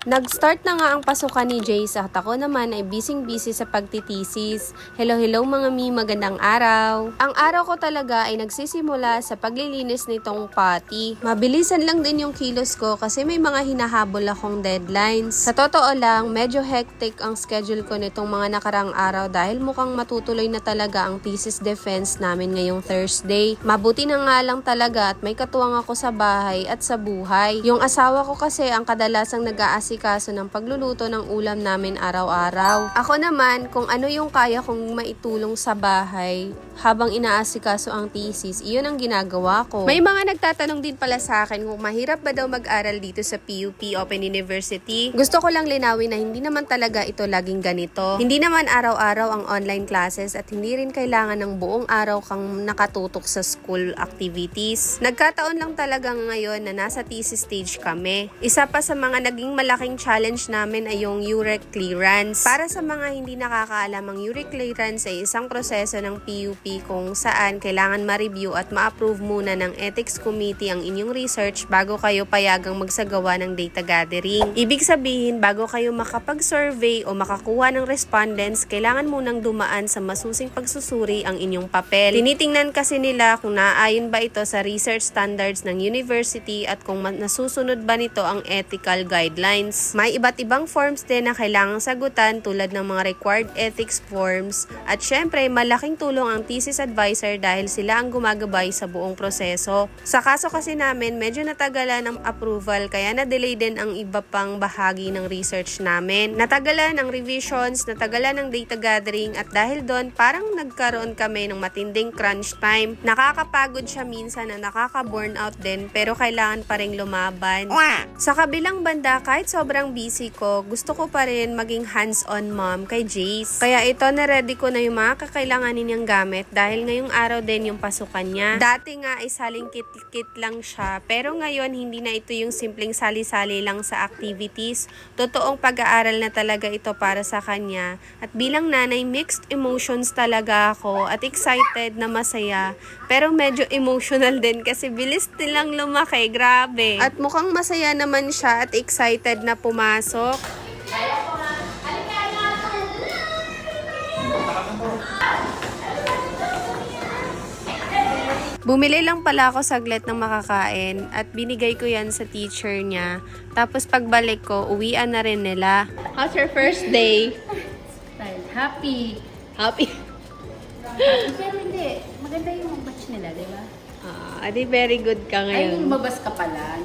Nag-start na nga ang pasukan ni Jace at ako naman ay busy-busy sa pagtitisis. Hello mga mi, magandang araw. Ang araw ko talaga ay nagsisimula sa paglilinis nitong potty. Mabilisan lang din yung kilos ko kasi may mga hinahabol akong deadlines. Sa totoo lang, medyo hectic ang schedule ko nitong mga nakarang araw dahil mukhang matutuloy na talaga ang thesis defense namin ngayong Thursday. Mabuti na nga lang talaga at may katuwang ako sa bahay at sa buhay. Yung asawa ko kasi ang kadalasang nag-aasikaso ng pagluluto ng ulam namin araw-araw. Ako naman, kung ano yung kaya kong maitulong sa bahay habang inaasikaso ang thesis, iyon ang ginagawa ko. May mga nagtatanong din pala sa akin kung mahirap ba daw mag-aral dito sa PUP Open University. Gusto ko lang linawin na hindi naman talaga ito laging ganito. Hindi naman araw-araw ang online classes at hindi rin kailangan ng buong araw kang nakatutok sa school activities. Nagkataon lang talaga ngayon na nasa thesis stage kami. Isa pa sa mga naging malaking challenge namin ay yung UREC clearance. Para sa mga hindi nakakaalam, ang UREC clearance ay isang proseso ng PUP kung saan kailangan ma-review at ma-approve muna ng ethics committee ang inyong research bago kayo payagang magsagawa ng data gathering. Ibig sabihin, bago kayo makapag-survey o makakuha ng respondents, kailangan munang dumaan sa masusing pagsusuri ang inyong papel. Tinitingnan kasi nila kung naaayon ba ito sa research standards ng university at kung nasusunod ba nito ang ethical guidelines. May iba't ibang forms din na kailangang sagutan tulad ng mga required ethics forms at syempre malaking tulong ang thesis advisor dahil sila ang gumagabay sa buong proseso. Sa kaso kasi namin medyo natagalan ang approval kaya na-delay din ang iba pang bahagi ng research namin. Natagalan ang revisions, natagalan ang data gathering at dahil doon parang nagkaroon kami ng matinding crunch time. Nakakapagod siya minsan na nakaka-burnout din pero kailangan pa rin lumaban. Sa kabilang banda kahit sobrang busy ko, gusto ko pa rin maging hands-on mom kay Jace. Kaya ito, na-ready ko na yung mga kakailanganin niyang gamit dahil ngayong araw din yung pasukan niya. Dati nga ay saling kit-kit lang siya, pero ngayon hindi na ito yung simpleng sali-sali lang sa activities. Totoong pag-aaral na talaga ito para sa kanya. At bilang nanay, mixed emotions talaga ako at excited na masaya. Pero medyo emotional din kasi bilis nilang lumaki, grabe. At mukhang masaya naman siya at excited na pumasok. Bumili lang pala ako saglit ng makakain at binigay ko yan sa teacher niya. Tapos pagbalik ko, uwian na rin nila. How's your first day? Happy. Happy? Pero hindi. Maganda yung batch nila, di ba? Adi very good ka Ay, ngayon. lumabas ka pala.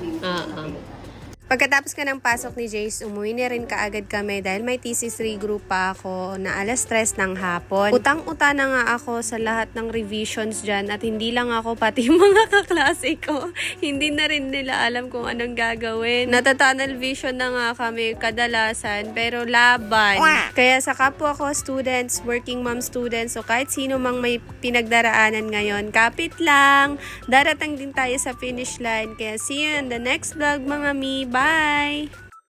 Pagkatapos ka ng pasok ni Jace, umuwi na rin kaagad kami dahil may thesis regroup pa ako na 3:00 ng hapon. Utang-uta na nga ako sa lahat ng revisions dyan at hindi lang ako, pati yung mga kaklase ko. Hindi na rin nila alam kung anong gagawin. Natatunnel vision na nga kami kadalasan pero laban. Kaya sa kapwa ko students, working mom students, o kahit sino mang may pinagdaraanan ngayon, kapit lang. Darating din tayo sa finish line. Kaya see you in the next vlog mga mi. Bye!